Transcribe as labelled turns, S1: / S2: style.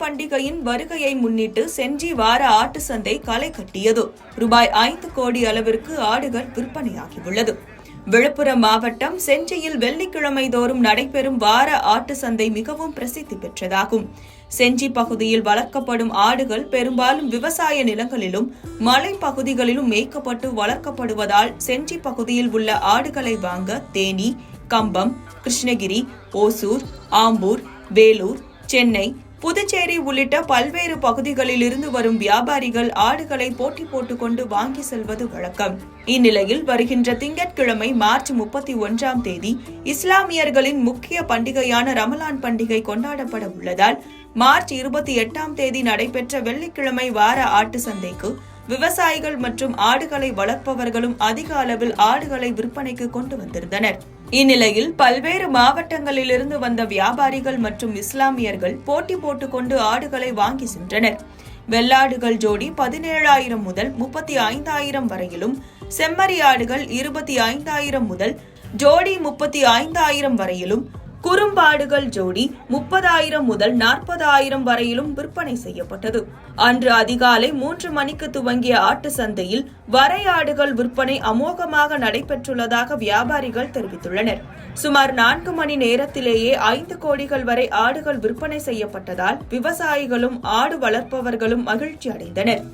S1: பண்டிகையின் வருகையை முன்னிட்டு செஞ்சி வார ஆட்டு சந்தை களை கட்டியது. ரூபாய் 5 கோடி அளவிற்கு ஆடுகள் விற்பனையாகியுள்ளது. விழுப்புரம் மாவட்டம் செஞ்சியில் வெள்ளிக்கிழமை தோறும் நடைபெறும் வார ஆட்டு சந்தை மிகவும் பிரசித்தி பெற்றதாகும். செஞ்சி பகுதியில் வளர்க்கப்படும் ஆடுகள் பெரும்பாலும் விவசாய நிலங்களிலும் மலைப்பகுதிகளிலும் மேய்க்கப்பட்டு வளர்க்கப்படுவதால் செஞ்சி பகுதியில் உள்ள ஆடுகளை வாங்க தேனி, கம்பம், கிருஷ்ணகிரி, ஓசூர், ஆம்பூர், வேலூர், சென்னை, புதுச்சேரி உள்ளிட்ட பல்வேறு பகுதிகளில் இருந்து வரும் வியாபாரிகள் ஆடுகளை போட்டி போட்டுக் கொண்டு வாங்கி செல்வது வழக்கம். இந்நிலையில் வருகின்ற திங்கட்கிழமை மார்ச் 31ஆம் தேதி இஸ்லாமியர்களின் முக்கிய பண்டிகையான ரமலான் பண்டிகை கொண்டாடப்பட உள்ளதால் மார்ச் 28ஆம் தேதி நடைபெற்ற வெள்ளிக்கிழமை வார ஆட்டு சந்தைக்கு விவசாயிகள் மற்றும் ஆடுகளை வளர்ப்பவர்களும் அதிக அளவில் ஆடுகளை விற்பனைக்கு கொண்டு வந்திருந்தனர். இந்நிலையில் பல்வேறு மாவட்டங்களிலிருந்து வந்த வியாபாரிகள் மற்றும் இஸ்லாமியர்கள் போட்டி போட்டுக்கொண்டு ஆடுகளை வாங்கி சென்றனர். வெள்ளாடுகள் ஜோடி 17,000 முதல் 35,000 வரையிலும், செம்மறி ஆடுகள் 25,000 முதல் ஜோடி 35,000 வரையிலும், குறும்பாடுகள் ஜோடி 30,000 முதல் 40,000 வரையிலும் விற்பனை செய்யப்பட்டது. அன்று அதிகாலை 3 மணிக்கு துவங்கிய ஆட்டு சந்தையில் வரையாடுகள் விற்பனை அமோகமாக நடைபெற்றுள்ளதாக வியாபாரிகள் தெரிவித்துள்ளனர். சுமார் 4 மணி நேரத்திலேயே 5 கோடிகள் வரை ஆடுகள் விற்பனை செய்யப்பட்டதால் விவசாயிகளும் ஆடு வளர்ப்பவர்களும் மகிழ்ச்சி அடைந்தனர்.